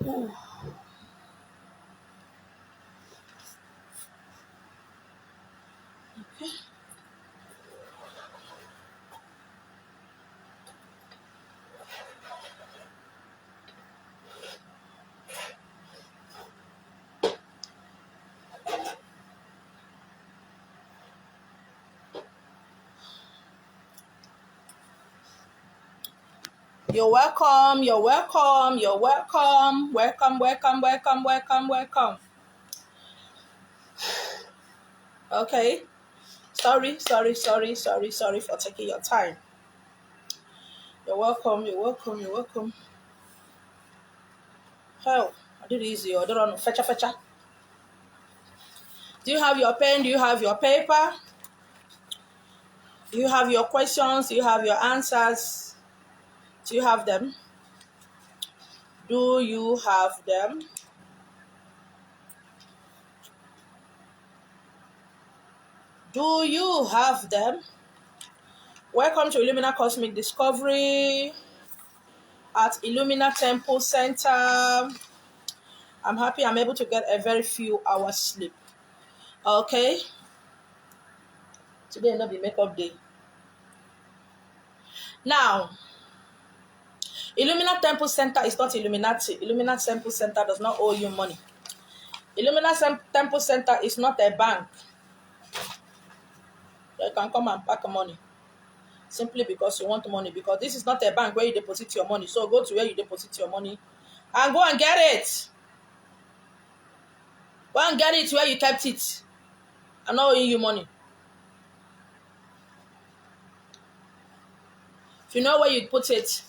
Ooh. Okay. You're welcome. You're welcome. You're welcome. Welcome, welcome, welcome, welcome, welcome. Okay. Sorry for taking your time. You're welcome. You're welcome. You're welcome. Hell, I did it easy. I don't know. Fetcha. Do you have your pen? Do you have your paper? Do you have your questions? Do you have your answers? Do you have them? Do you have them? Do you have them? Welcome to Illumina Cosmic Discovery at Illumina Temple Center. I'm happy I'm able to get a very few hours sleep. Okay? Today will not be makeup day. Now, Illumina Temple Center is not Illuminati. Illumina Temple Center does not owe you money. Illumina Temple Center is not a bank. You can come and pack money simply because you want money. Because this is not a bank where you deposit your money. So go to where you deposit your money and go and get it. Go and get it where you kept it. I'm not owing you money. If you know where you put it,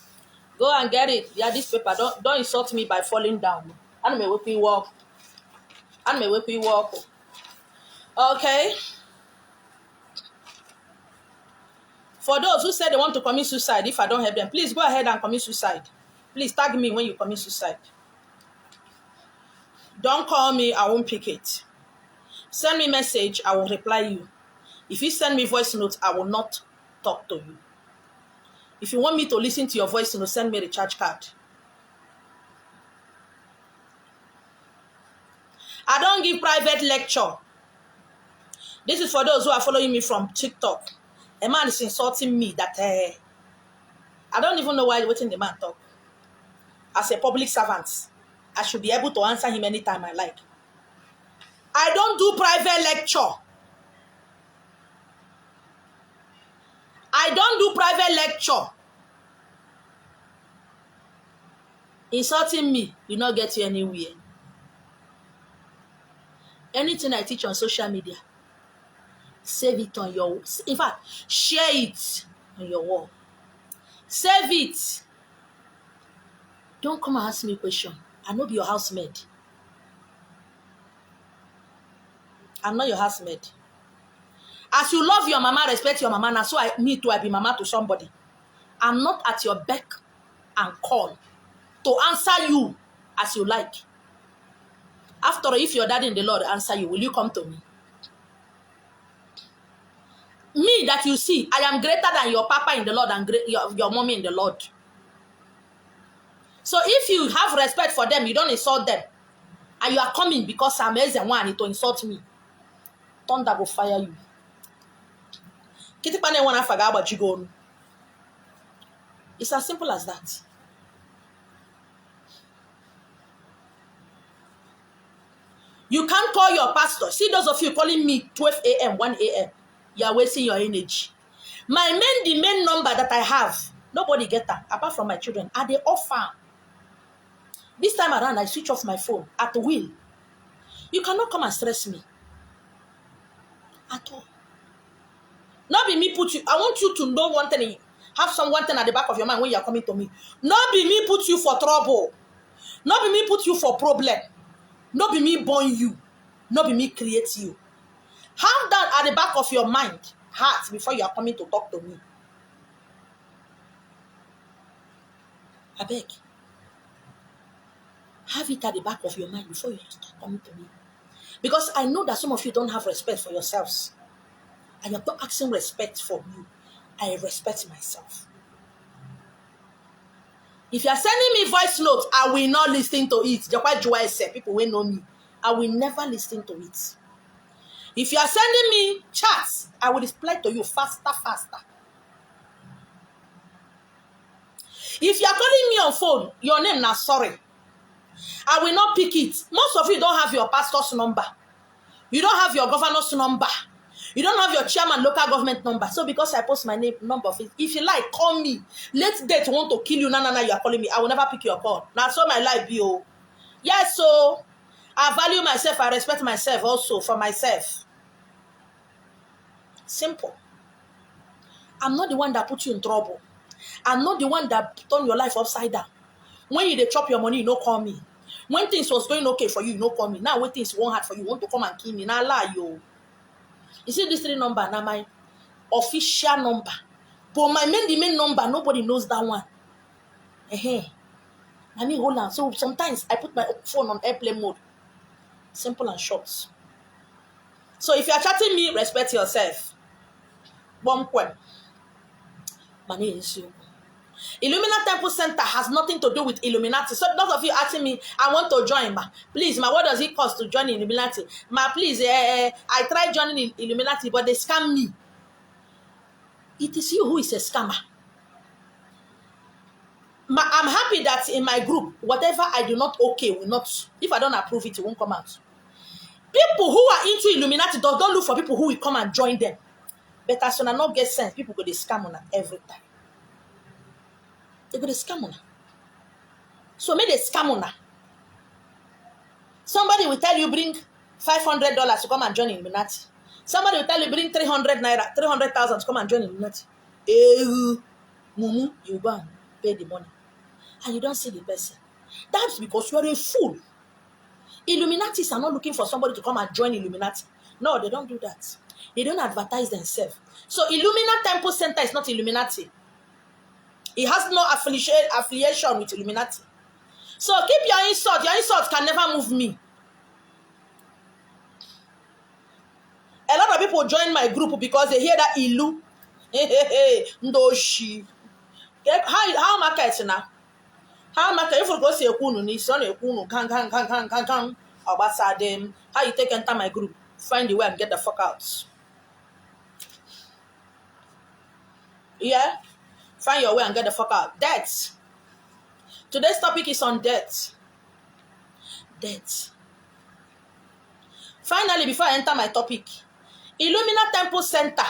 go and get it. Yeah, this paper. Don't insult me by falling down. I don't make me walk. Okay. For those who say they want to commit suicide, if I don't help them, please go ahead and commit suicide. Please tag me when you commit suicide. Don't call me, I won't pick it. Send me message, I will reply you. If you send me voice notes, I will not talk to you. If you want me to listen to your voice note, send me a recharge card. I don't give private lecture. This is for those who are following me from TikTok. A man is insulting me that I don't even know why waiting the man talk. As a public servant, I should be able to answer him anytime I like. I don't do private lecture. I don't do private lecture. Insulting me will not get you anywhere. Anything I teach on social media, save it on your, in fact, share it on your wall. Save it. Don't come and ask me a question. I no be your housemaid. I'm not your housemaid. As you love your mama, respect your mama, now so me too, I be mama to somebody. I'm not at your beck and call to answer you as you like. After all, if your daddy in the Lord answer you, will you come to me? Me that you see, I am greater than your papa in the Lord and your mommy in the Lord. So if you have respect for them, you don't insult them. And you are coming because I'm amazing one to insult me. Thunder will fire you. Kitty Pane wanna forget about you go. It's as simple as that. You can't call your pastor. See those of you calling me 12 a.m., 1 a.m. You are wasting your energy. The main number that I have, nobody get that apart from my children. Are they orphan? This time around, I switch off my phone at will. You cannot come and stress me at all. Not be me put you. I want you to know one thing. Have one thing at the back of your mind when you are coming to me. Not be me put you for trouble. Not be me put you for problem. Not be me born you. Not be me create you. Have that at the back of your mind, heart, before you are coming to talk to me. I beg. Have it at the back of your mind before you start coming to me. Because I know that some of you don't have respect for yourselves. I am not asking respect for you. I respect myself. If you are sending me voice notes, I will not listen to it. People will know me. I will never listen to it. If you are sending me chats, I will reply to you faster. If you are calling me on phone, your name na sorry. I will not pick it. Most of you don't have your pastor's number. You don't have your governor's number. You don't have your chairman local government number. So because I post my name, number of it, if you like, call me. Let death want to kill you. No, you are calling me. I will never pick your call. Now, so my life be. Oh. Yes, so I value myself. I respect myself also for myself. Simple. I'm not the one that put you in trouble. I'm not the one that turn your life upside down. When you dey chop your money, you no call me. When things was going okay for you, you no call me. Now when things won't hard for you, you want to come and kill me. Now lie, yo. You see this 3 number, now my official number. But the main number, nobody knows that one. I mean, hold on. So sometimes I put my phone on airplane mode. Simple and short. So if you are chatting me, respect yourself. One point. My name is you. Illuminati Temple Center has nothing to do with Illuminati. So those of you asking me, I want to join, ma. Please, ma, what does it cost to join Illuminati? Ma, please, I tried joining Illuminati, but they scam me. It is you who is a scammer. Ma, I'm happy that in my group, whatever I do not okay will not, if I don't approve it, it won't come out. People who are into Illuminati don't look for people who will come and join them. But as soon as not get sense, people go to scam on every time. They go to scam on. So make a scam on. Somebody will tell you bring $500 to come and join Illuminati. Somebody will tell you bring 300 naira, 300,000 to come and join Illuminati. Mumu, you go and pay the money. And you don't see the person. That's because you are a fool. Illuminatis are not looking for somebody to come and join Illuminati. No, they don't do that. They don't advertise themselves. So Illuminati Temple Center is not Illuminati. It has no affiliation with Illuminati. So keep your insult. Your insult can never move me. A lot of people join my group because they hear that Illu. Ndoshi. How market now? How market? If you go see a kunu, ni son a kunu, kan. How you take enter my group? Find the way and get the fuck out. Yeah? Find your way and get the fuck out. Death. Today's topic is on death. Death. Finally, before I enter my topic, Illuminati Temple Center.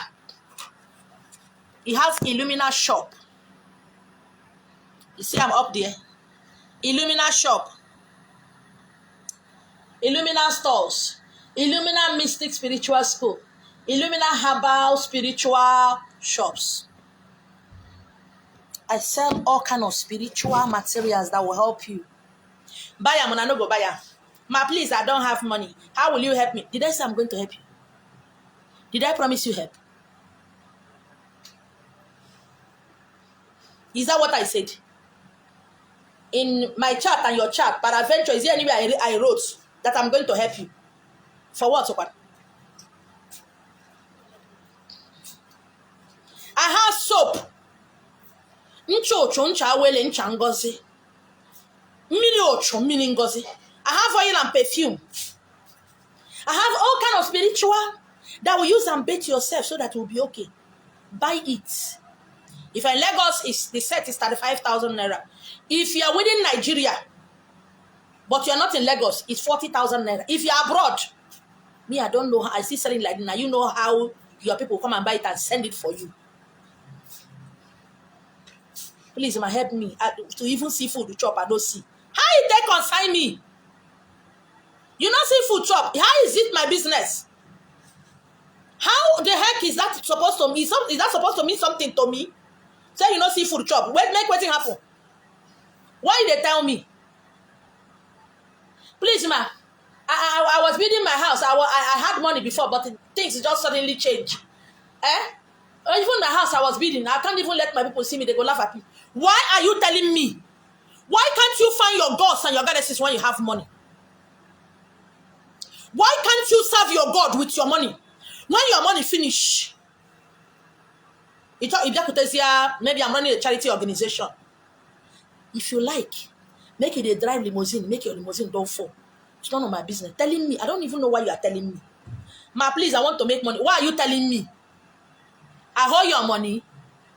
It has Illuminati shop. You see, I'm up there. Illuminati shop. Illuminati stores. Illuminati Mystic Spiritual School. Illuminati Herbal Spiritual Shops. I sell all kind of spiritual materials that will help you. Buy them and I no go buy them. Ma, please, I don't have money. How will you help me? Did I say I'm going to help you? Did I promise you help? Is that what I said? In my chat and your chat, peradventure, is there anywhere I wrote that I'm going to help you? For what? I have soap. I have oil and perfume. I have all kind of spiritual that will use and bait yourself so that it will be okay. Buy it. If in Lagos, the set is 35,000 naira. If you are within Nigeria, but you are not in Lagos, it's 40,000 naira. If you are abroad, me, I don't know how. I see selling like now. You know how your people come and buy it and send it for you. Please, ma, help me to even see food to chop. I don't see. How is they consign me? You not see food chop. How is it my business? How the heck is that supposed to mean? Is that supposed to mean something to me? Say you not see food chop. Wait, make what happen. Why they tell me? Please, ma. I was building my house. I had money before, but things just suddenly change. Even the house I was building, I can't even let my people see me. They go laugh at me. Why are you telling me? Why can't you find your gods and your goddesses when you have money? Why can't you serve your God with your money? When your money finish, maybe I'm running a charity organization. If you like, make it a drive limousine, make your limousine don't fall. It's none of my business. Telling me, I don't even know why you are telling me. Ma, please, I want to make money. Why are you telling me? I hold your money.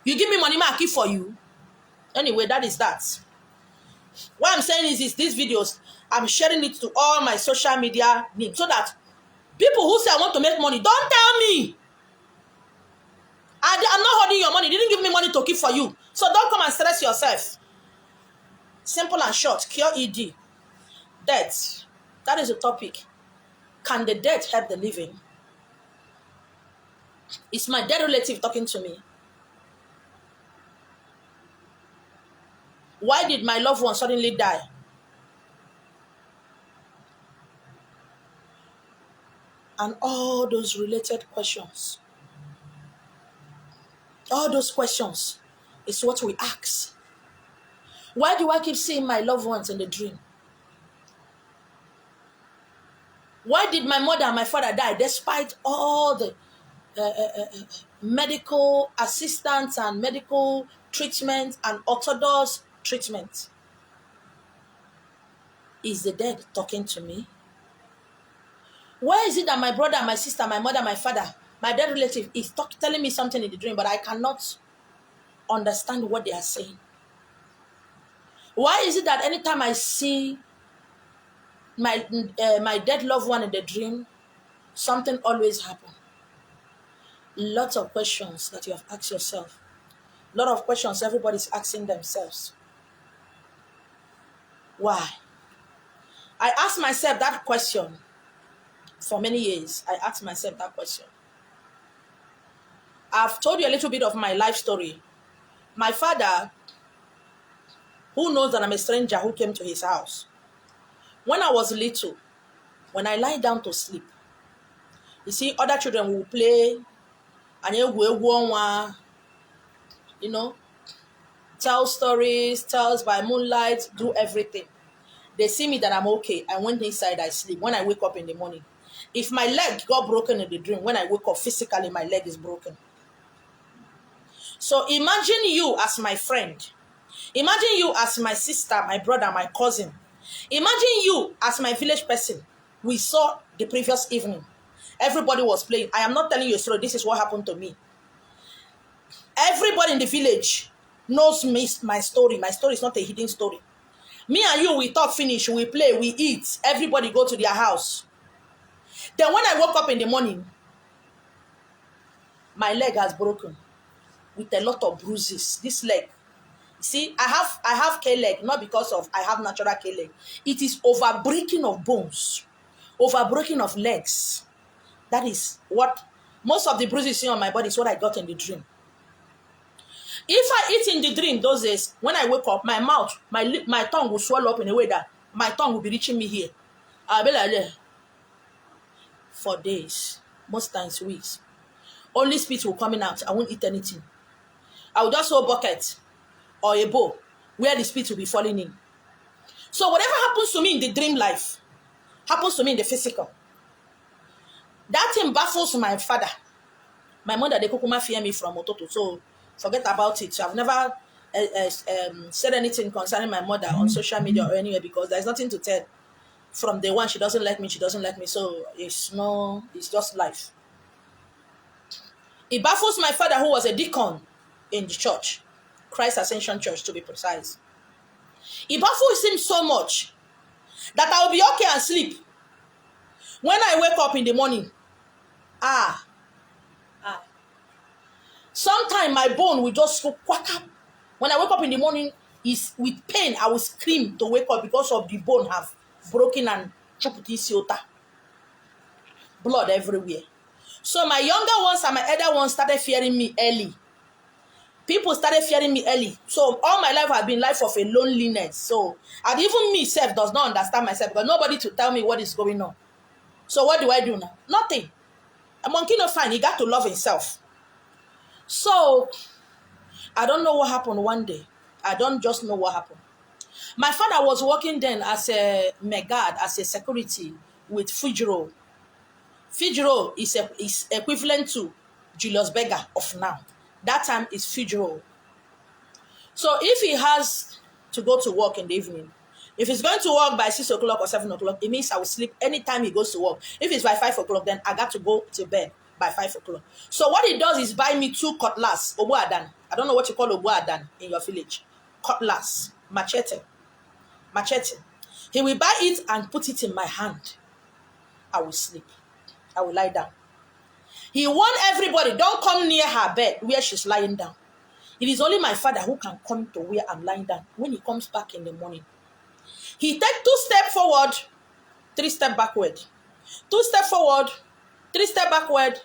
You give me money, ma, I keep for you. Anyway, that is that. What I'm saying is these videos, I'm sharing it to all my social media links so that people who say I want to make money, don't tell me. I'm not holding your money. You didn't give me money to keep for you. So don't come and stress yourself. Simple and short. Cure ED. Death. That is the topic. Can the dead help the living? Is my dead relative talking to me? Why did my loved one suddenly die? And all those related questions. All those questions is what we ask. Why do I keep seeing my loved ones in the dream? Why did my mother and my father die despite all the medical assistance and medical treatment and orthodox treatment? Is the dead talking to me? Why is it that my brother, my sister, my mother, my father, my dead relative is telling me something in the dream, but I cannot understand what they are saying? Why is it that anytime I see my dead loved one in the dream, something always happens? Lots of questions that you have asked yourself. A lot of questions everybody's asking themselves. Why? I asked myself that question for many years. I asked myself that question. I've told you a little bit of my life story. My father, who knows that I'm a stranger who came to his house. When I was little, when I lie down to sleep, you see, other children will play, and you know, tell stories, tells by moonlight, do everything. They see me that I'm okay. I went inside, I sleep. When I wake up in the morning, if my leg got broken in the dream, when I wake up physically, my leg is broken. So imagine you as my friend. Imagine you as my sister, my brother, my cousin. Imagine you as my village person. We saw the previous evening. Everybody was playing. I am not telling you a story. This is what happened to me. Everybody in the village knows me, my story. My story is not a hidden story. Me and you, we talk finish, we play, we eat. Everybody go to their house. Then when I woke up in the morning, my leg has broken with a lot of bruises. This leg. See, I have K-leg, not because of I have natural K-leg. It is over-breaking of bones, over-breaking of legs. That is what, most of the bruises see on my body is what I got in the dream. If I eat in the dream those days, when I wake up, my mouth, my tongue will swell up in a way that my tongue will be reaching me here. I'll be like that for days, most times weeks. Only spit will coming out. I won't eat anything. I will just hold a bucket or a bowl where the spit will be falling in. So whatever happens to me in the dream life happens to me in the physical. That thing baffles my father. My mother, they kukuma fear me from Ototo. So forget about it. So I've never said anything concerning my mother on social media or anywhere because there's nothing to tell. From day one, she doesn't like me. So it's just life. It baffles my father, who was a deacon in the church, Christ Ascension Church to be precise. It baffles him so much that I'll be okay and sleep. When I wake up in the morning, sometimes my bone will just go quack up. When I wake up in the morning, is with pain, I will scream to wake up because of the bone have broken and choputisiota. Blood everywhere. So my younger ones and my elder ones started fearing me early. People started fearing me early. So all my life has been life of a loneliness. So, and even me self does not understand myself because nobody to tell me what is going on. So what do I do now? Nothing. A monkey no fine. He got to love himself. So I don't know what happened one day. I don't just know what happened. My father was working then as a megad, as a security with Fujiro. Fujiro is equivalent to Julius Berger of now. That time is Fujiro. So if he has to go to work in the evening. If he's going to work by 6 o'clock or 7 o'clock, it means I will sleep anytime he goes to work. If it's by 5 o'clock, then I got to go to bed by 5 o'clock. So what he does is buy me 2 cutlass, obu adan. I don't know what you call obu adan in your village. Cutlass, machete. He will buy it and put it in my hand. I will sleep. I will lie down. He warned everybody, don't come near her bed where she's lying down. It is only my father who can come to where I'm lying down when he comes back in the morning. He take 2 steps forward, 3 steps backward. 2 steps forward, 3 steps backward.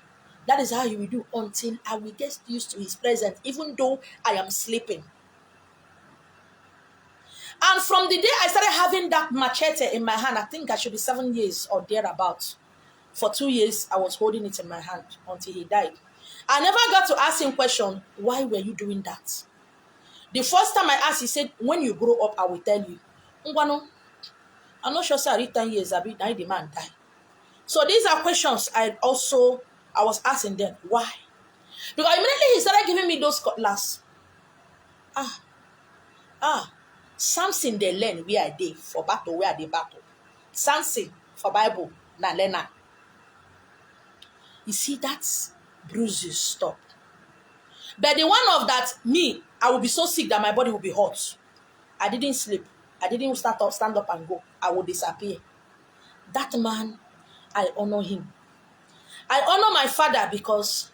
That is how he will do until I will get used to his presence, even though I am sleeping. And from the day I started having that machete in my hand, I think I should be 7 years or thereabouts. For 2 years, I was holding it in my hand until he died. I never got to ask him question, why were you doing that? The first time I asked, he said, when you grow up, I will tell you. I'm not sure, sir, I read 10 years, I the man died. So these are questions I was asking them, why? Because immediately he started giving me those cutlass. Something they learn where I did for battle, where they battle. Something for Bible, na learner. You see, that's bruises stop. But the one of that, me, I will be so sick that my body will be hot. I didn't sleep. I didn't stand up and go. I will disappear. That man, I honor him. I honor my father because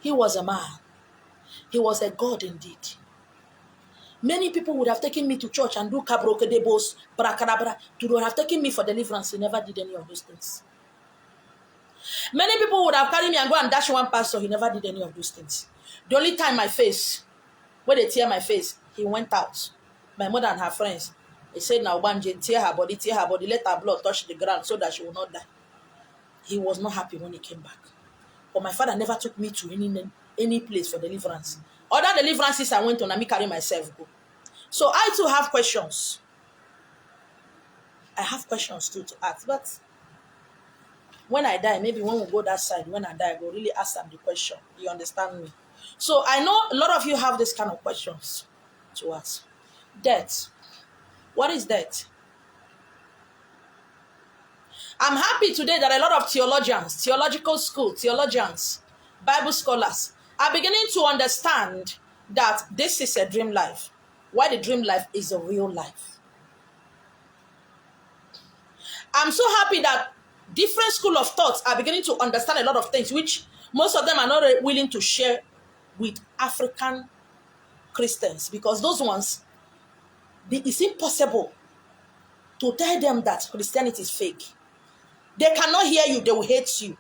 he was a man. He was a God indeed. Many people would have taken me to church and do kabrokedebos, brakadabra, to have taken me for deliverance. He never did any of those things. Many people would have carried me and go and dash one pastor. He never did any of those things. The only time my face, when they tear my face, he went out. My mother and her friends, they said, now Banje, tear her body, let her blood touch the ground so that she will not die. He was not happy when he came back. But my father never took me to any place for deliverance. Other deliverances I went on, and me carry myself go. So I too have questions. I have questions too to ask. But when I die, maybe when we go that side, when I die, I will really ask them the question. You understand me? So I know a lot of you have this kind of questions to ask. Death. What is death? I'm happy today that a lot of theologians, Bible scholars are beginning to understand that this is a dream life. Why the dream life is a real life. I'm so happy that different school of thoughts are beginning to understand a lot of things, which most of them are not willing to share with African Christians, because those ones, it's impossible to tell them that Christianity is fake. They cannot hear you, they will hate you.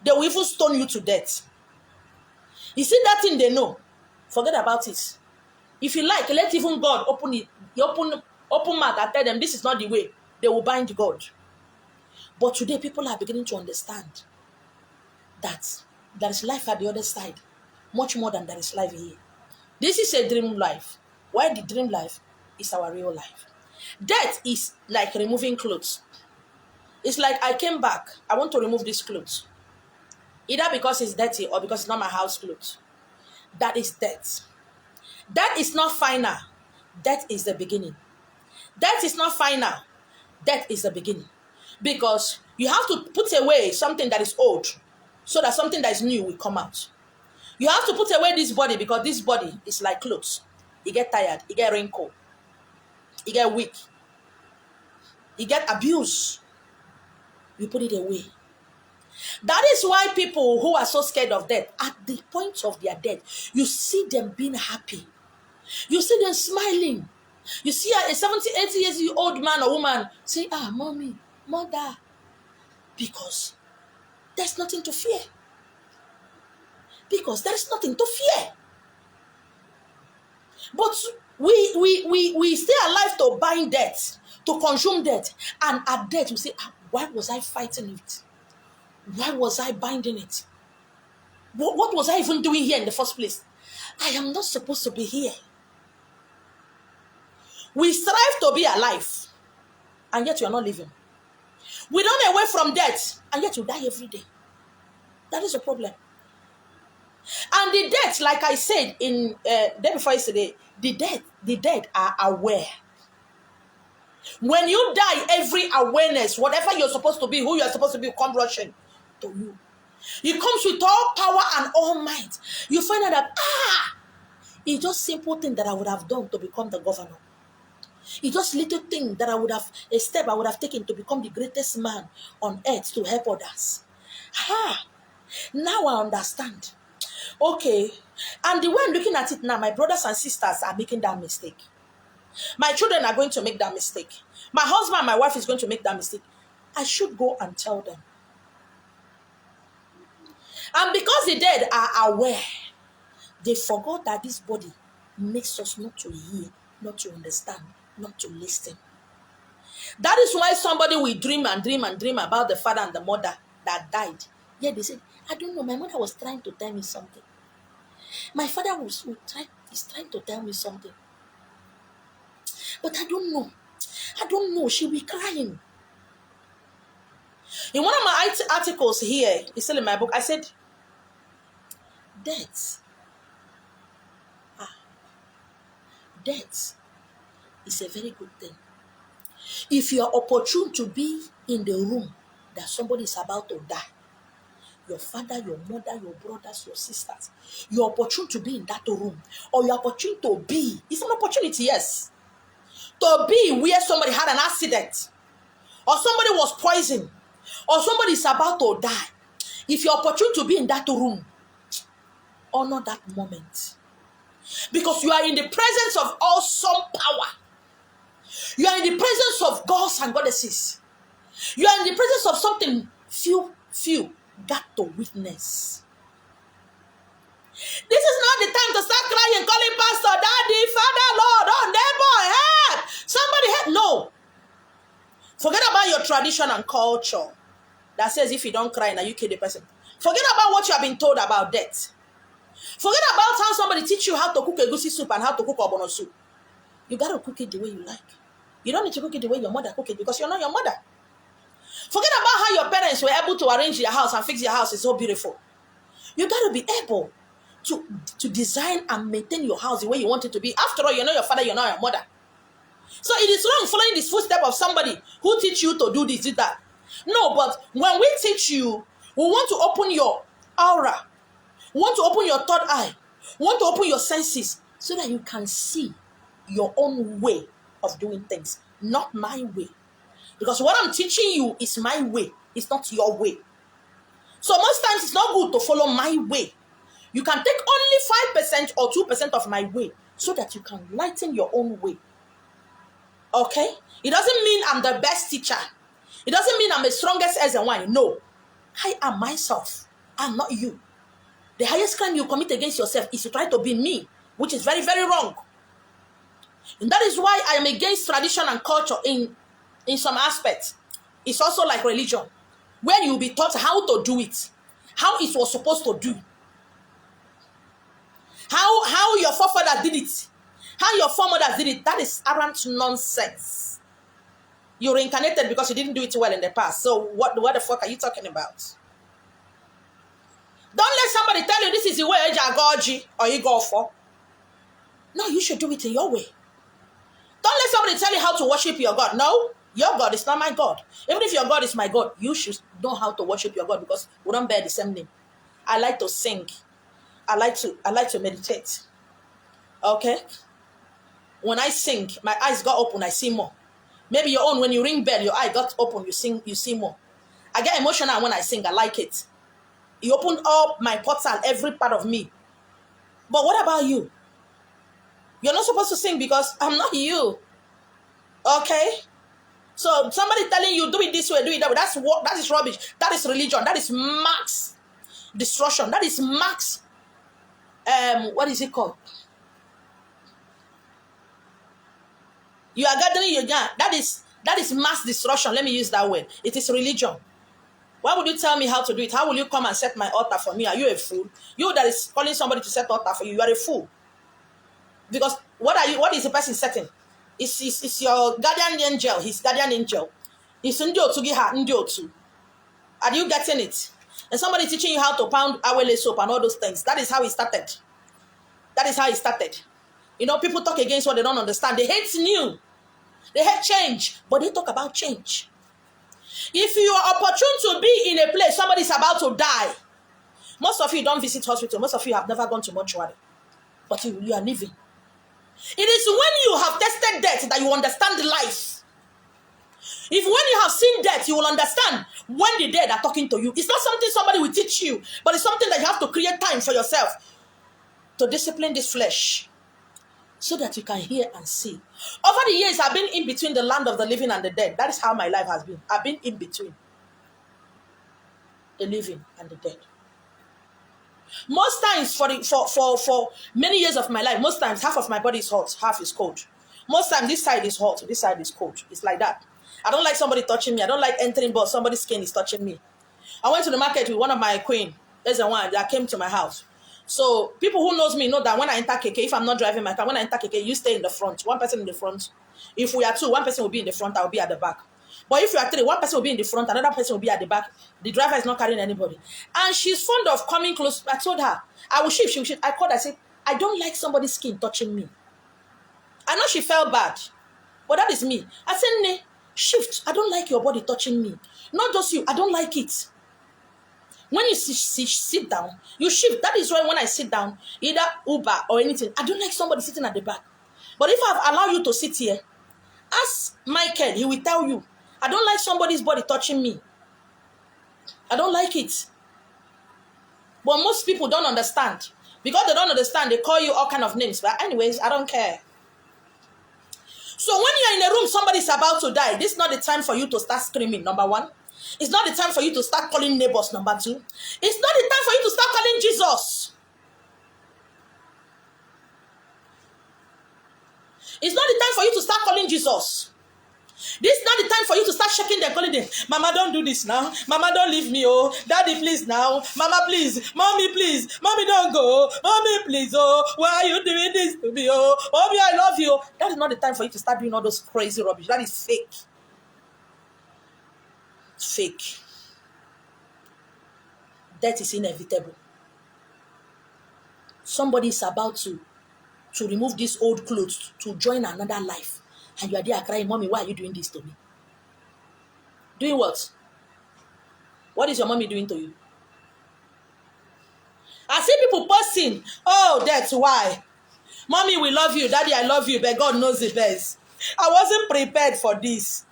They will even stone you to death. You see that thing they know, forget about it. If you like, let even God open mouth and tell them this is not the way. They will bind God. But today people are beginning to understand that there is life at the other side, much more than there is life here. This is a dream life. Why the dream life is our real life. Death is like removing clothes. It's like I came back, I want to remove these clothes. Either because it's dirty or because it's not my house clothes. That is death. That is not final. That is the beginning. That is not final. That is the beginning. Because you have to put away something that is old so that something that is new will come out. You have to put away this body because this body is like clothes. You get tired, you get wrinkled, you get weak, you get abused. You put it away. That is why people who are so scared of death, at the point of their death, you see them being happy. You see them smiling. You see a 70, 80 years old man or woman say, mommy, mother. Because there's nothing to fear. Because there's nothing to fear. But we stay alive to bind death, to consume death. And at death, we say, why was I fighting it? Why was I binding it? What was I even doing here in the first place? I am not supposed to be here. We strive to be alive, and yet you are not living. We run away from death, and yet you die every day. That is a problem. And the dead, like I said in day before yesterday, the dead are aware. When you die, every awareness, whatever you're supposed to be, who you're supposed to be, come rushing to you. It comes with all power and all might. You find out that, it's just simple thing that I would have done to become the governor. It's just little thing that a step I would have taken to become the greatest man on earth to help others. Now I understand. Okay. And the way I'm looking at it now, my brothers and sisters are making that mistake. My children are going to make that mistake. My husband and my wife is going to make that mistake. I should go and tell them. And because the dead are aware, they forgot that this body makes us not to hear, not to understand, not to listen. That is why somebody will dream and dream and dream about the father and the mother that died. Yeah, they said, I don't know, my mother was trying to tell me something. My father is trying to tell me something. But I don't know. I don't know. She'll be crying. In one of my articles here, it's still in my book, I said, death is a very good thing. If you are opportune to be in the room that somebody is about to die, your father, your mother, your brothers, your sisters, you're opportune to be in that room, or you're opportune to be, it's an opportunity, yes, to be where somebody had an accident, or somebody was poisoned, or somebody is about to die. If you're opportune to be in that room, honor that moment. Because you are in the presence of awesome power. You are in the presence of gods and goddesses. You are in the presence of something few got to witness. This is not the time to start crying, calling pastor, daddy, father, Lord, oh, neighbor, help. Somebody help. No. Forget about your tradition and culture that says if you don't cry, now you kill the person. Forget about what you have been told about death. Forget about how somebody teach you how to cook a goosey soup and how to cook ogbono soup. You got to cook it the way you like. You don't need to cook it the way your mother cooked it because you're not your mother. Forget about how your parents were able to arrange your house and fix your house. It's so beautiful. You got to be able to design and maintain your house the way you want it to be. After all, you're not your father, you're not your mother. So it is wrong following this footstep of somebody who teach you to do this, do that. No, but when we teach you, we want to open your aura. We want to open your third eye. We want to open your senses so that you can see your own way of doing things, not my way. Because what I'm teaching you is my way. It's not your way. So most times it's not good to follow my way. You can take only 5% or 2% of my way so that you can lighten your own way. Okay? It doesn't mean I'm the best teacher. It doesn't mean I'm the strongest as a wine. No. I am myself. I'm not you. The highest crime you commit against yourself is to try to be me, which is very, very wrong. And that is why I am against tradition and culture in some aspects. It's also like religion, where you'll be taught how to do it, how it was supposed to do, how your forefathers did it, how your foremothers did it. That is arrant nonsense. You reincarnated because you didn't do it well in the past. So what the fuck are you talking about? Don't let somebody tell you this is the way Jagoji or you go for. No, you should do it in your way. Don't let somebody tell you how to worship your God. No, your God is not my God. Even if your God is my God, you should know how to worship your God because we don't bear the same name. I like to sing. I like to meditate. Okay? When I sing, my eyes got open, I see more. Maybe your own, when you ring bell, your eye got open, you see more. I get emotional when I sing, I like it. It opened up my portal, every part of me. But what about you? You're not supposed to sing because I'm not you. Okay? So somebody telling you, do it this way, do it that way. That is rubbish. That is religion. That is max destruction. That is max, what is it called? You are gathering your gang. That is mass destruction. Let me use that word. It is religion. Why would you tell me how to do it? How will you come and set my altar for me? Are you a fool? You that is calling somebody to set altar for you, you are a fool. Because what is the person setting? It's your guardian angel, his guardian angel. It's Ndiotu. Are you getting it? And somebody teaching you how to pound awele soap and all those things. That is how it started. That is how it started. You know, people talk against what they don't understand. They hate new. They hate change. But they talk about change. If you are opportune to be in a place, somebody is about to die. Most of you don't visit hospital. Most of you have never gone to mortuary. But you are living. It is when you have tested death that you understand life. If when you have seen death, you will understand when the dead are talking to you. It's not something somebody will teach you, but it's something that you have to create time for yourself to discipline this flesh so that you can hear and see. Over the years, I've been in between the land of the living and the dead. That is how my life has been. I've been in between the living and the dead. Most times for many years of my life, most times half of my body is hot, half is cold. Most times this side is hot, this side is cold. It's like that. I don't like somebody touching me. I don't like entering, but somebody's skin is touching me. I went to the market with one of my queen. There's a one that came to my house. So people who knows me know that when I enter KK, if I'm not driving my car, when I enter KK, you stay in the front. One person in the front. If we are two, one person will be in the front, I will be at the back. But if you are three, one person will be in the front, another person will be at the back. The driver is not carrying anybody. And she's fond of coming close. I told her, I will shift, she will shift. I called her, I said, I don't like somebody's skin touching me. I know she felt bad, but that is me. I said, nee, shift. I don't like your body touching me. Not just you, I don't like it. When you sit down, you shift. That is why when I sit down, either Uber or anything, I don't like somebody sitting at the back. But if I've allowed you to sit here, ask Michael, he will tell you, I don't like somebody's body touching me. I don't like it. But most people don't understand. Because they don't understand, they call you all kind of names. But anyways, I don't care. So when you're in a room, somebody's about to die. This is not the time for you to start screaming, number one. It's not the time for you to start calling neighbors, number two. It's not the time for you to start calling Jesus. It's not the time for you to start calling Jesus. This is not the time for you to start shaking them, calling them, Mama, don't do this now. Mama, don't leave me, oh. Daddy, please now. Mama, please. Mommy, please. Mommy, don't go. Mommy, please, oh. Why are you doing this to me, oh? Mommy, I love you. That is not the time for you to start doing all those crazy rubbish. That is fake. It's fake. Death is inevitable. Somebody is about to remove these old clothes to join another life. And you are there crying, Mommy, why are you doing this to me? Doing what? What is your mommy doing to you? I see people posting, oh, that's why. Mommy, we love you. Daddy, I love you, but God knows it best. I wasn't prepared for this.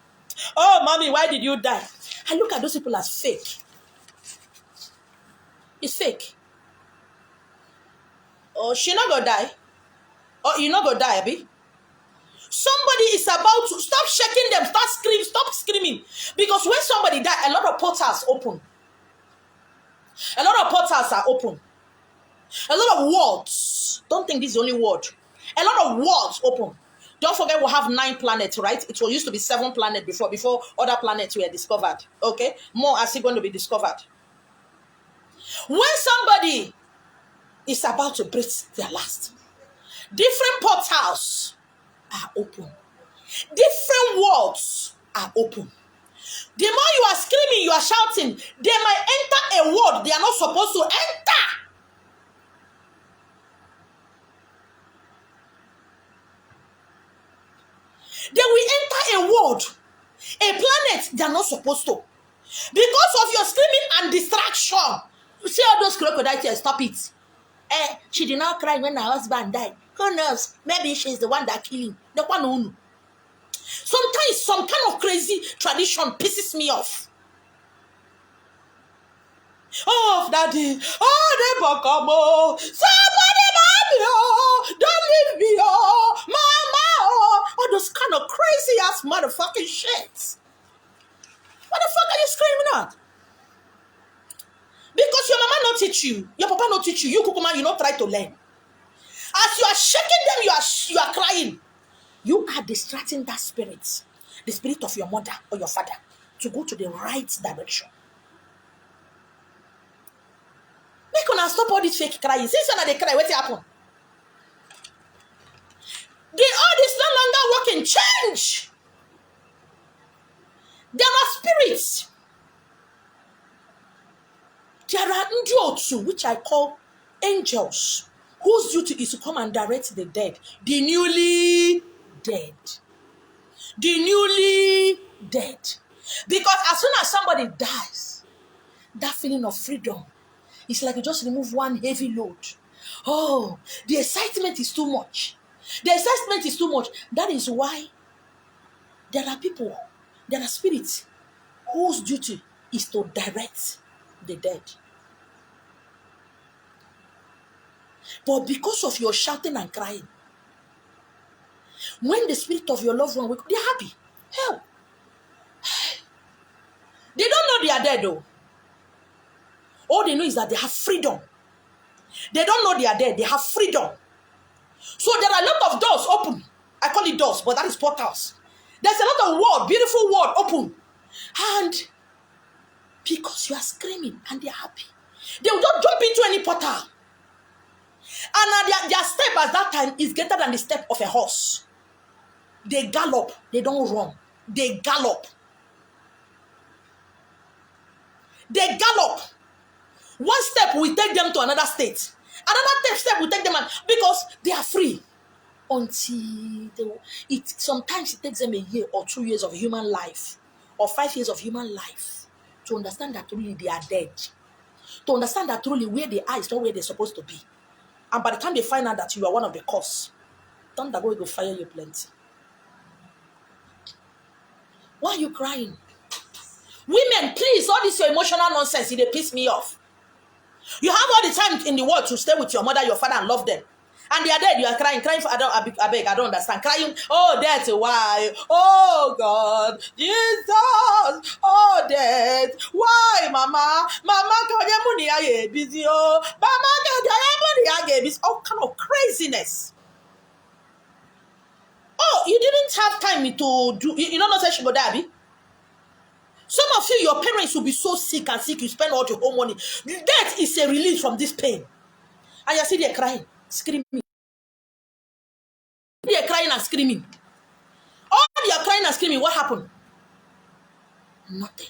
Oh, Mommy, why did you die? I look at those people as fake. It's fake. Oh, she not gonna die. Oh, you not gonna die, Abby. Somebody is about to stop shaking them, stop screaming. Because when somebody dies, a lot of portals open. A lot of portals are open. A lot of worlds. Don't think this is the only word. A lot of worlds open. Don't forget we have 9 planets, right? It used to be 7 planets before other planets were discovered. Okay? More are still going to be discovered. When somebody is about to breathe their last, different portals are open. Different worlds are open. The more you are screaming, you are shouting, they might enter a world they are not supposed to enter. They will enter a world, a planet they are not supposed to. Because of your screaming and distraction. You see all those crocodile tears, stop it. She did not cry when her husband died. Who knows? Maybe she's the one that killed him. The one who knew. Sometimes some kind of crazy tradition pisses me off. Oh, daddy. Oh, they come. Oh, somebody, mommy. Oh, don't leave me. Oh, mama. Oh, all those kind of crazy ass motherfucking shit. What the fuck are you screaming at? Because your mama not teach you, your papa not teach you, you kukuma, you not try to learn. As you are shaking them, you are crying. You are distracting that spirit, the spirit of your mother or your father, to go to the right direction. Make una stop all this fake crying. Since when they cry, what happen? The old is no longer working. Change. There are spirits. They Ndiotu, which I call angels, whose duty is to come and direct the dead, the newly dead. The newly dead. Because as soon as somebody dies, that feeling of freedom, it's like you just remove one heavy load. Oh, the excitement is too much. The excitement is too much. That is why there are people, there are spirits whose duty is to direct the dead. But because of your shouting and crying, when the spirit of your loved one wake up, they're happy. Hell, they don't know they are dead though. All they know is that they have freedom. They don't know they are dead. They have freedom. So there are a lot of doors open. I call it doors, but that is portals. There's a lot of world, beautiful world open. And because you are screaming and they're happy, they will just jump into any portal. And their step at that time is greater than the step of a horse. They gallop. They don't run. They gallop. They gallop. One step will take them to another state. Another step will take them out because they are free. Until sometimes it takes them a year or 2 years of human life or 5 years of human life to understand that truly they are dead. To understand that truly where they are is not where they're supposed to be. And by the time they find out that you are one of the cause, thunder go fire you plenty. Why are you crying? Women, please, all this your emotional nonsense, it piss me off. You have all the time in the world to stay with your mother, your father, and love them. And they are dead, you are crying for, I beg, I don't understand. Crying, oh, death, why? Oh, God, Jesus, oh, death, why, mama? Mama, busy, oh, mama, busy. All kind of craziness. Oh, you didn't have time to do, you don't know, say she go die. Some of you, your parents will be so sick and sick, you spend all your home money. That is a release from this pain. And you see they're crying, screaming. They're crying and screaming. All they are crying and screaming, what happened? Nothing.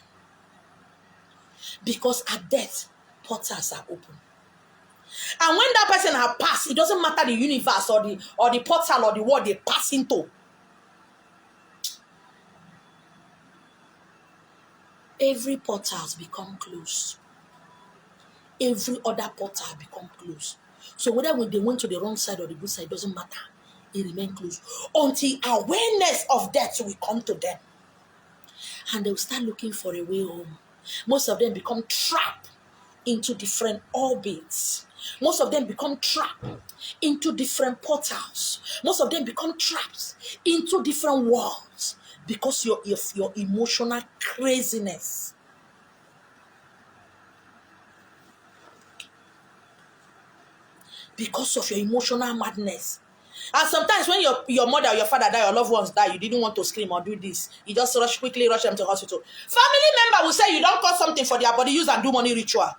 Because at death, portals are open. And when that person has passed, it doesn't matter the universe or the portal or the world they pass into. Every portal has become closed. Every other portal become closed. So whether when they went to the wrong side or the good side, it doesn't matter. It remains closed. Until awareness of death will come to them. And they will start looking for a way home. Most of them become trapped into different orbits. Most of them become trapped into different portals. Most of them become trapped into different worlds because of your emotional craziness. Because of your emotional madness. And sometimes when your mother or your father die, your loved ones die, you didn't want to scream or do this. You just quickly rush them to hospital. Family member will say you don't cause something for their body, use and do money ritual.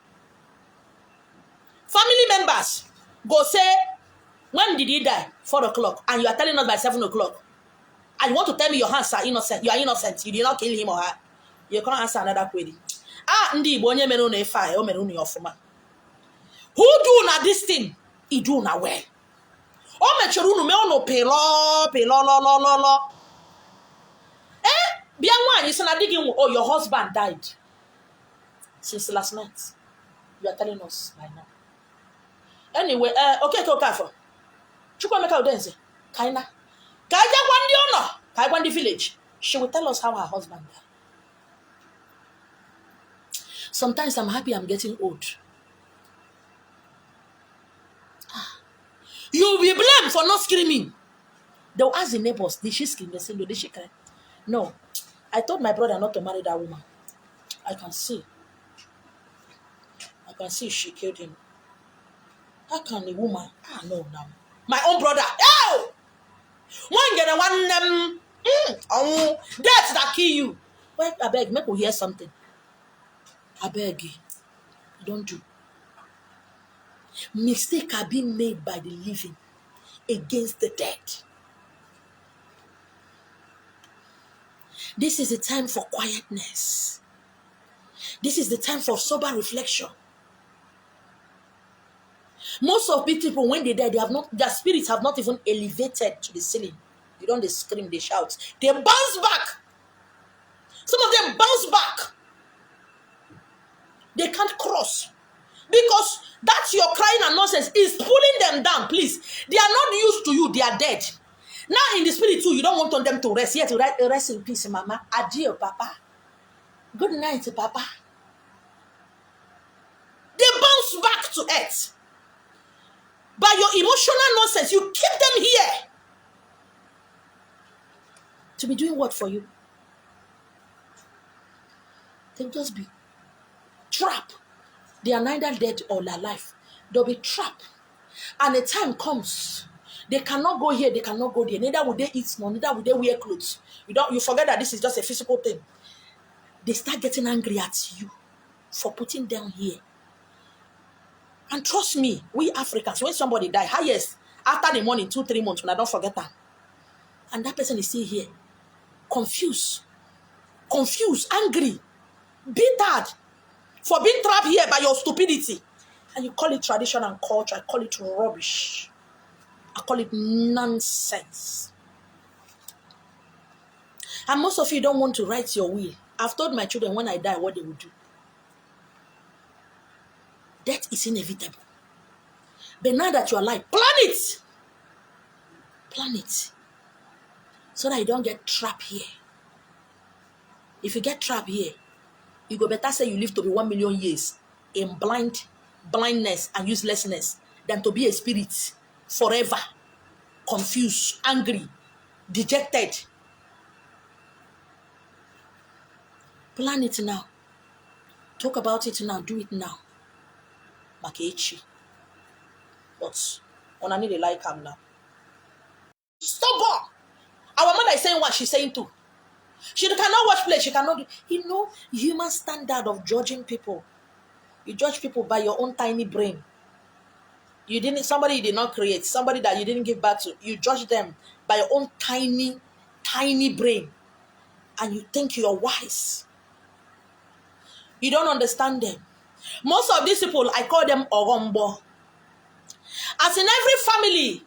Family members go say, when did he die? 4 o'clock. And you are telling us by 7 o'clock. And you want to tell me your hands are innocent. You are innocent. You did not kill him or her. You can't answer another query. Who do na this thing? He do na well. Oh, me chorunu me ono lo. Bianwa, you say digging. Oh, your husband died since last night. You are telling us by now. Anyway, okay, for. Chukwa meka udenze. Kaina. Kaija gwandi ono. Kai gwandi village. She will tell us how her husband died. Sometimes I'm happy I'm getting old. You'll be blamed for not screaming. They'll ask the neighbors, did she scream? They say, no, did she cry? No. I told my brother not to marry that woman. I can see she killed him. How can a woman? No, now. My own brother. Oh! One get one death that kill you. Wait, I beg, make we hear something. I beg you. Don't do. Mistakes are being made by the living against the dead. This is a time for quietness. This is the time for sober reflection. Most of these people, when they die, their spirits have not even elevated to the ceiling. You don't, they scream, they shout. They bounce back. Some of them bounce back. They can't cross. Because that's your crying and nonsense is pulling them down, please. They are not used to you. They are dead. Now in the spirit too, you don't want them to rest. Yet to rest in peace, Mama. Adieu, Papa. Good night, Papa. They bounce back to earth. By your emotional nonsense, you keep them here. To be doing what for you? They'll just be trapped. They are neither dead or alive. They'll be trapped. And the time comes, they cannot go here, they cannot go there. Neither will they eat, nor neither will they wear clothes. You forget that this is just a physical thing. They start getting angry at you for putting them here. And trust me, we Africans, when somebody die, highest, after the morning, 2-3 months, when I don't forget that. And that person is still here. Confused, angry, bitter for being trapped here by your stupidity. And you call it tradition and culture. I call it rubbish. I call it nonsense. And most of you don't want to write your will. I've told my children when I die what they will do. Death is inevitable. But now that you are alive, plan it. Plan it. So that you don't get trapped here. If you get trapped here, you go better say you live to be 1 million years in blindness and uselessness than to be a spirit forever, confused, angry, dejected. Plan it now. Talk about it now. Do it now. Makechi. But when I need a like calm now. Stubborn. Our mother is saying what she's saying too. She cannot watch play. She cannot do. Human standard of judging people. You judge people by your own tiny brain. Somebody you did not create, somebody that you didn't give back to. You judge them by your own tiny brain. And you think you're wise. You don't understand them. Most of these people, I call them Orombo. As in every family,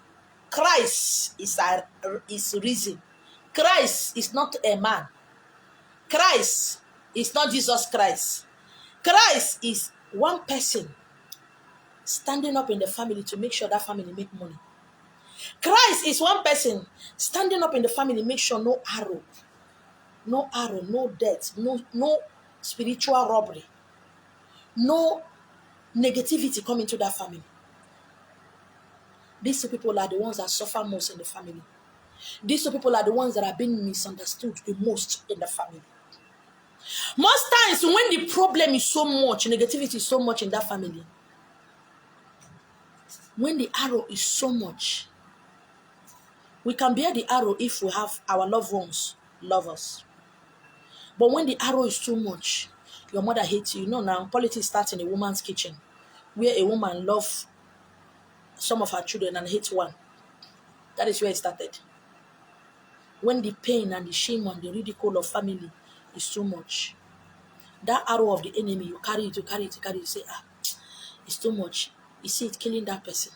Christ is risen. Christ is not a man. Christ is not Jesus Christ. Christ is one person standing up in the family to make sure that family make money. Christ is one person standing up in the family, make sure no arrow, no death, no spiritual robbery, no negativity come into that family. These two people are the ones that suffer most in the family. These two people are the ones that are being misunderstood the most in the family. Most times when the problem is so much, negativity is so much in that family, when the arrow is so much, we can bear the arrow if we have our loved ones love us. But when the arrow is too much, your mother hates you. Now politics starts in a woman's kitchen, where a woman loves some of her children and hates one. That is where it started. When the pain and the shame and the ridicule of family is too much, that arrow of the enemy, you carry it, you say, it's too much. You see it killing that person.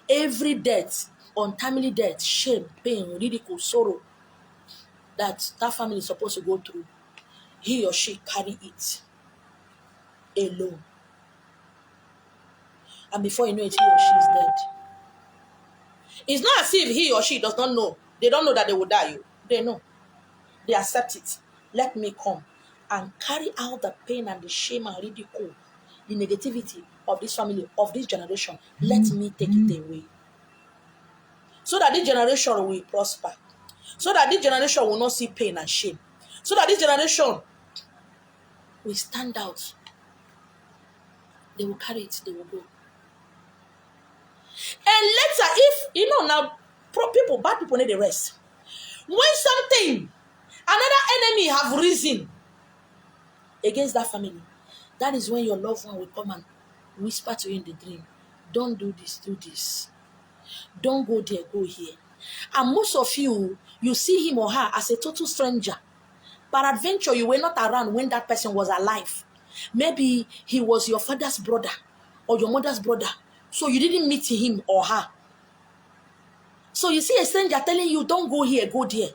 Every death, untimely death, shame, pain, ridicule, sorrow, that family is supposed to go through, he or she carry it alone. And before you know it, he or she is dead. It's not as if he or she does not know. They don't know that they will die. They know. They accept it. Let me come and carry out the pain and the shame and ridicule, the negativity of this family, of this generation. Let me take it away. So that this generation will prosper. So that this generation will not see pain and shame. So that this generation will stand out. They will carry it. They will go. And later, if, now, people, bad people need the rest. When something, another enemy have risen against that family, that is when your loved one will come and whisper to you in the dream, don't do this, do this. Don't go there, go here. And most of you see him or her as a total stranger. Peradventure, you were not around when that person was alive. Maybe he was your father's brother or your mother's brother. So you didn't meet him or her. So you see a stranger telling you, don't go here, go there.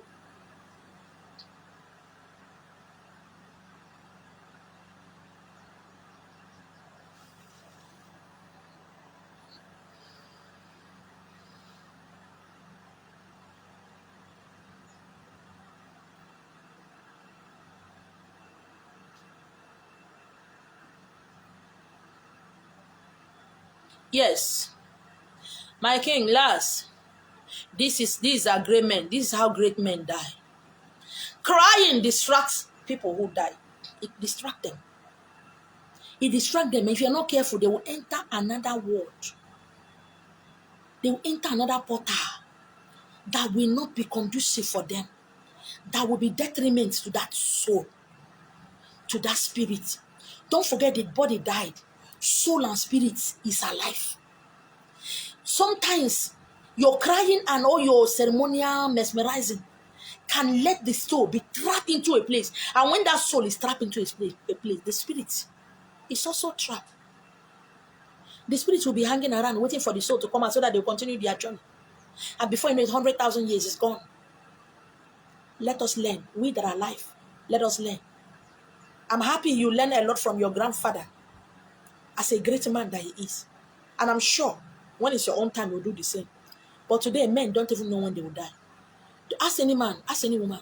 Yes, my king, last. This are great men. This is how great men die. Crying distracts people who die. It distracts them. It distracts them. If you're not careful, they will enter another world. They will enter another portal that will not be conducive for them. That will be detriment to that soul, to that spirit. Don't forget the body died. Soul and spirit is alive. Sometimes your crying and all your ceremonial mesmerizing can let the soul be trapped into a place. And when that soul is trapped into a place, the spirit is also trapped. The spirit will be hanging around, waiting for the soul to come out so that they'll continue their journey. And before you know it, 100,000 years is gone. Let us learn. We that are alive, let us learn. I'm happy you learn a lot from your grandfather as a great man that he is. And I'm sure when it's your own time, you'll do the same. But today, men don't even know when they will die. Ask any man, ask any woman,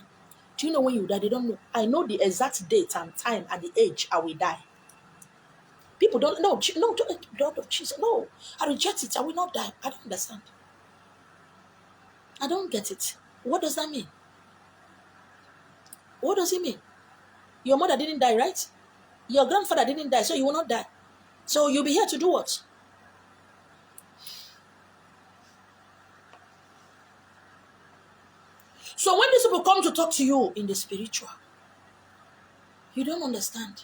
do you know when you die? They don't know. I know the exact date and time and the age I will die. People don't know. No, blood of Jesus. No, I reject it. I will not die. I don't understand. I don't get it. What does that mean? What does it mean? Your mother didn't die, right? Your grandfather didn't die, so you will not die. So you'll be here to do what? So when these people come to talk to you in the spiritual, you don't understand.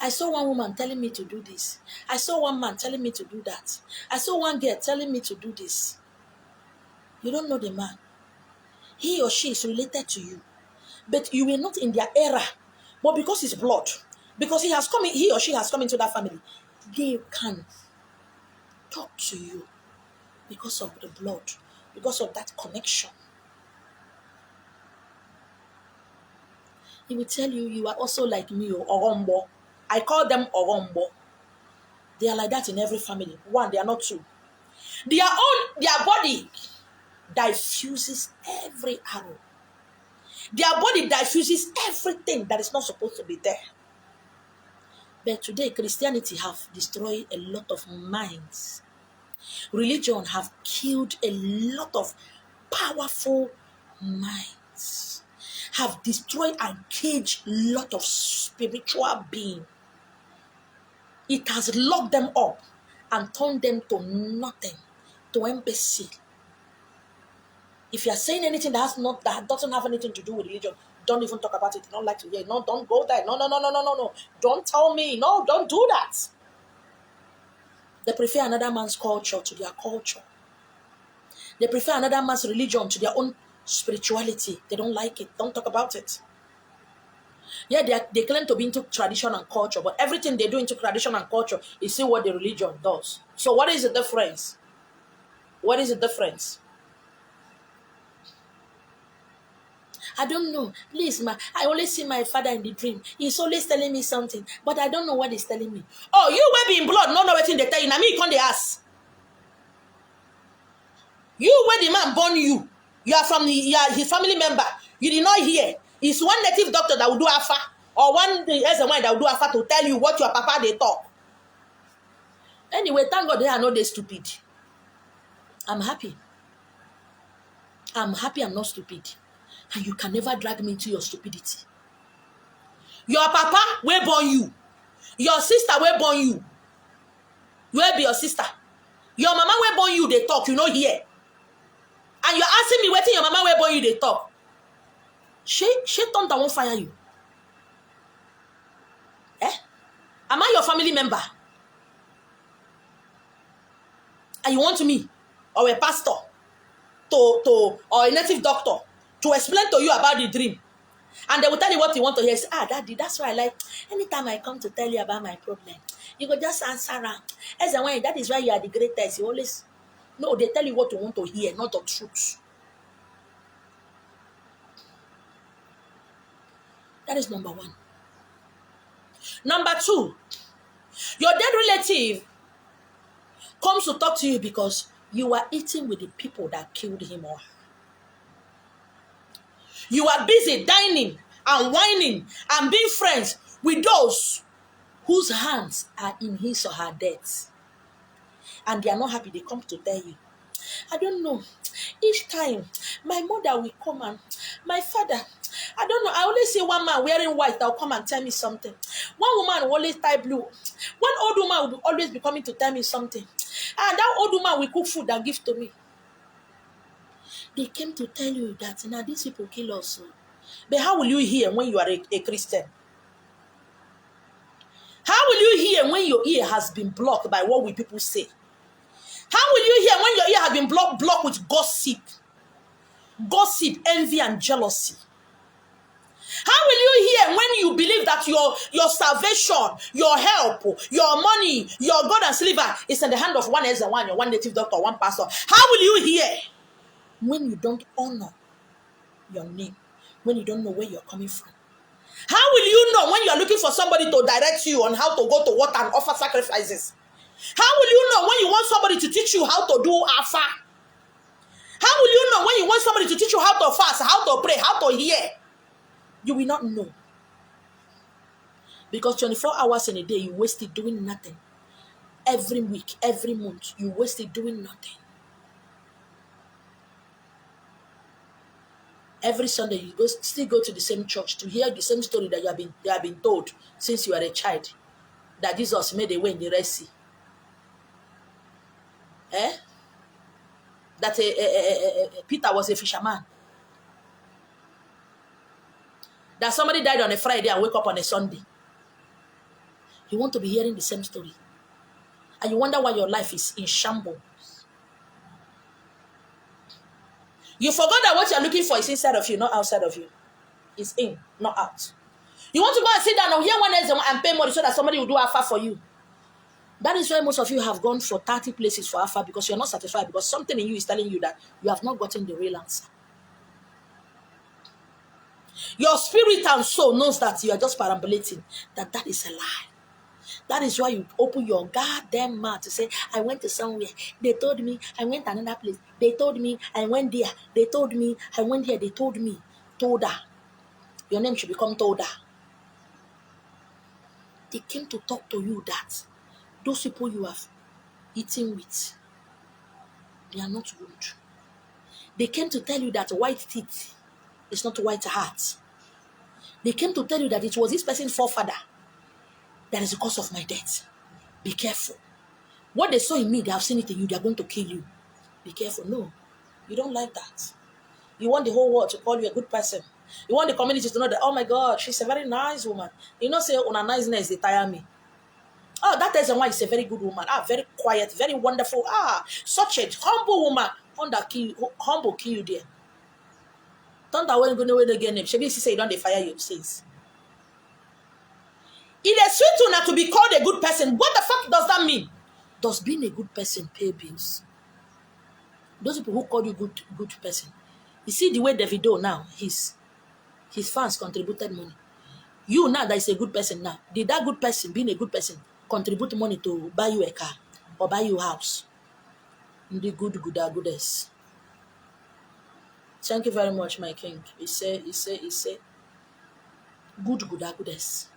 I saw one woman telling me to do this. I saw one man telling me to do that. I saw one girl telling me to do this. You don't know the man. He or she is related to you. But you were not in their era. But because it's blood, because he or she has come into that family, they can talk to you because of the blood, because of that connection. He will tell you, you are also like me, Orombo. I call them Orombo. They are like that in every family. One, they are not two. Their body diffuses every arrow. Their body diffuses everything that is not supposed to be there. But today, Christianity have destroyed a lot of minds. Religion have killed a lot of powerful minds. Have destroyed and caged a lot of spiritual beings. It has locked them up and turned them to nothing, to imbecile. If you are saying anything that doesn't have anything to do with religion, don't even talk about it. You don't like to hear it. No, don't go there. No. Don't tell me. No, don't do that. They prefer another man's culture to their culture. They prefer another man's religion to their own spirituality. They don't like it. Don't talk about it. Yeah, they claim to be into tradition and culture, but everything they do into tradition and culture is still what the religion does. So what is the difference? What is the difference? I don't know. Please, ma, I always see my father in the dream. He's always telling me something, but I don't know what he's telling me. Oh, you will be in blood, not know what they tell you. Now me, you can't ask. You, where the man born you, you are his family member. You did not hear. It's one native doctor that will do alpha, or one SMY that will do alpha to tell you what your papa they talk. Anyway, thank God they are not they stupid. I'm happy. I'm happy I'm not stupid. And you can never drag me into your stupidity. Your papa will born you. Your sister will born you. You will be your sister. Your mama will born you, they talk, you know here. And you're asking me waiting your mama will born you, they talk. She don't won't fire you. Am I your family member? And you want me, or a pastor, or a native doctor, to explain to you about the dream? And they will tell you what you want to hear. Say, Daddy, that's why I like, anytime I come to tell you about my problem, You go just answer am. As and when that is why you are the greatest. You always no, they tell you what you want to hear, not the truth. That is number one. Number two, your dead relative comes to talk to you because you are eating with the people that killed him or her. You are busy dining and whining and being friends with those whose hands are in his or her death. And they are not happy. They come to tell you. I don't know. Each time, my mother will come and my father, I don't know. I always see one man wearing white that will come and tell me something. One woman will always tie blue. One old woman will always be coming to tell me something. And that old woman will cook food and give to me. They came to tell you that now these people kill us. But how will you hear when you are a Christian? How will you hear when your ear has been blocked by what will people say? How will you hear when your ear has been blocked with gossip? Gossip, envy, and jealousy. How will you hear when you believe that your salvation, your help, your money, your gold and silver is in the hand of one elder, one native doctor, one pastor? How will you hear when you don't honor your name, when you don't know where you're coming from? How will you know when you're looking for somebody to direct you on how to go to what and offer sacrifices? How will you know when you want somebody to teach you how to do alpha? How will you know when you want somebody to teach you how to fast, how to pray, how to hear? You will not know. Because 24 hours in a day, you waste it doing nothing. Every week, every month, you waste it doing nothing. Every Sunday, you still go to the same church to hear the same story that you have been told since you are a child. That Jesus made a way in the Red Sea. That Peter was a fisherman. That somebody died on a Friday and wake up on a Sunday. You want to be hearing the same story. And you wonder why your life is in shambles. You forgot that what you're looking for is inside of you, not outside of you. It's in, not out. You want to go and sit down and hear one else and pay money so that somebody will do alpha for you. That is why most of you have gone for 30 places for alpha, because you're not satisfied, because something in you is telling you that you have not gotten the real answer. Your spirit and soul knows that you are just perambulating, that is a lie. That is why you open your goddamn mouth to say, I went to somewhere. They told me, I went to another place. They told me, I went there. They told me, I went here. They told me. Toda. Your name should become Toda. They came to talk to you that those people you have eaten with, they are not good. They came to tell you that white teeth is not white heart. They came to tell you that it was this person's forefather that is the cause of my death. Be careful. What they saw in me, they have seen it in you. They are going to kill you. Be careful. No, you don't like that. You want the whole world to call you a good person. You want the community to know that, oh my God, she's a very nice woman. You know, say, on a niceness, they tire me. Oh, that is why she's a very good woman. Very quiet, very wonderful. Such a humble woman. Humble kill you there. Don't that when go again. She say you don't fire your sins. It is sweet enough to be called a good person. What the fuck does that mean? Does being a good person pay bills? Those people who call you good person. You see the way Davido now, his fans contributed money. You now that is a good person now. Did that good person, being a good person, contribute money to buy you a car or buy you a house? The goodest. Thank you very much, my king. He say, goodest.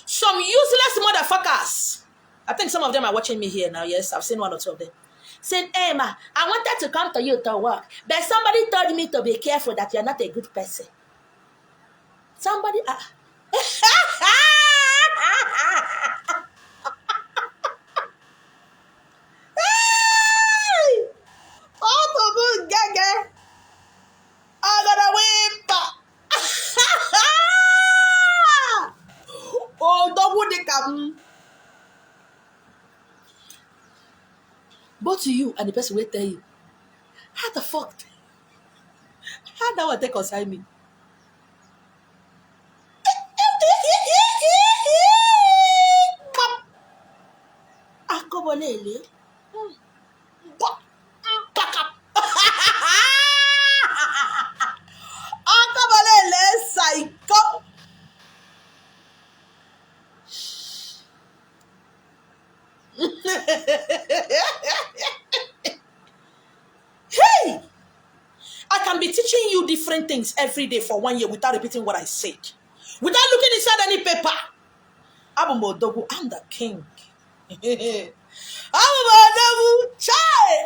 Some useless motherfuckers. I think some of them are watching me here now. Yes, I've seen one or two of them. Said, hey, ma, I wanted to come to you to work, but somebody told me to be careful that you're not a good person. Somebody... Both to you and the person will tell you, how the fuck? How that one take concern me? Really? Back up. Psycho. Hey! I can be teaching you different things every day for 1 year without repeating what I said. Without looking inside any paper. I'm the king. I'm Chai!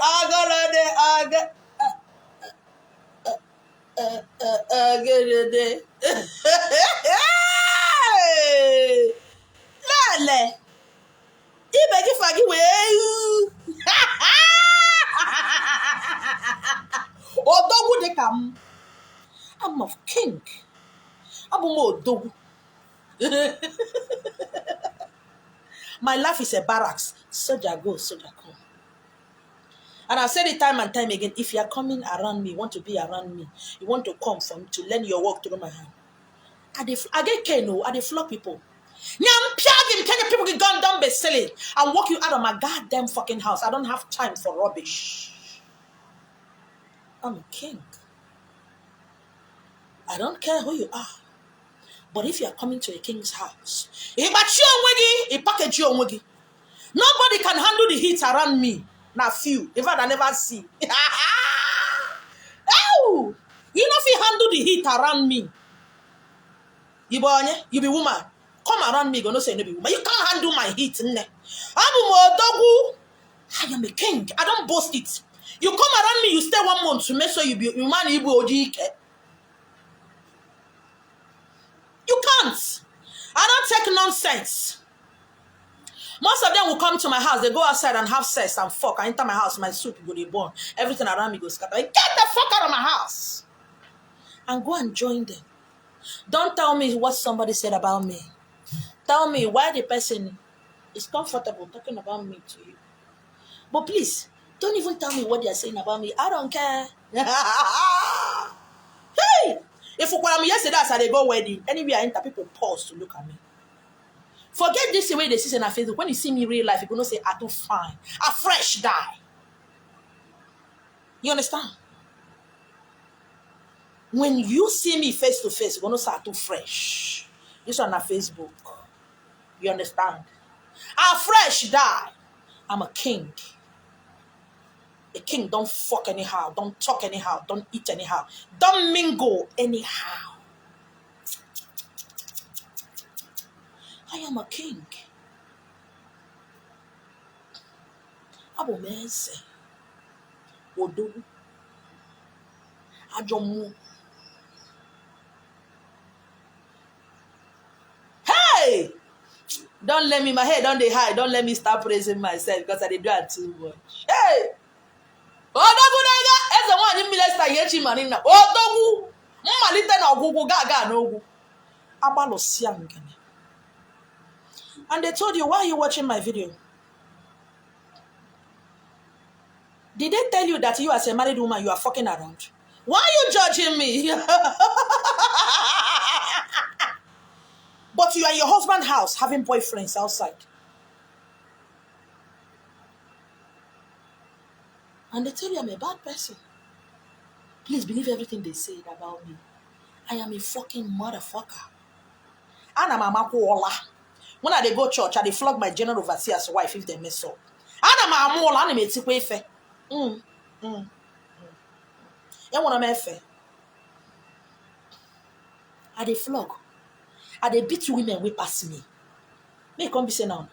Lale. Ibegi fagi we. Odogu de kam. I'm a king. I'm Odogu. My life is a barracks. Soldier go, soldier come. And I said it time and time again, if you are coming around me, you want to be around me, you want to come from to learn your work through my hand. I get Keno, I flog people. People can go down be silly and walk you out of my goddamn fucking house. I don't have time for rubbish. I'm a king. I don't care who you are. But if you are coming to a king's house, nobody can handle the heat around me. Now few. In fact, I never see. Oh! You know if you handle the heat around me. You be woman. Come around me, gonna say no be woman. You can't handle my heat. I am a king. I don't boast it. You come around me, you stay 1 month to make sure you man you can't. I don't take nonsense. Most of them will come to my house. They go outside and have sex and fuck. I enter my house, my soup go dey burn. Everything around me goes scatter. Get the fuck out of my house and go and join them. Don't tell me what somebody said about me. Tell me why the person is comfortable talking about me to you. But please, don't even tell me what they are saying about me. I don't care. Hey! If you call me yesterday as I go wedding, anywhere I enter, people pause to look at me. Forget this way they see in our Facebook. When you see me in real life, you're going to say, I too fine. A fresh guy. You understand? When you see me face to face, you're going to say, I too fresh. This one on Facebook. You understand? A fresh guy. I'm a king. A king don't fuck anyhow. Don't talk anyhow. Don't eat anyhow. Don't mingle anyhow. I am a king. Abomese. Odogu. Ajomu. Hey! Don't let me, my head don't they high. Don't let me start praising myself because I did do it too much. Hey! Odogu naga. Eze one minister yechi manina. Odogu. Mmalite na ogugu gaga no. Abalo siangene. And they told you, why are you watching my video? Did they tell you that you as a married woman, you are fucking around? Why are you judging me? But you are in your husband's house having boyfriends outside. And they tell you I'm a bad person. Please believe everything they said about me. I am a fucking motherfucker. And I'm a makuola. When I go church, I flog my general overseer's wife if they mess up. And I'm a mola and I'm a tikwe. You want to fair? I dey flog. I dey beat women wey pass me. May come be say now.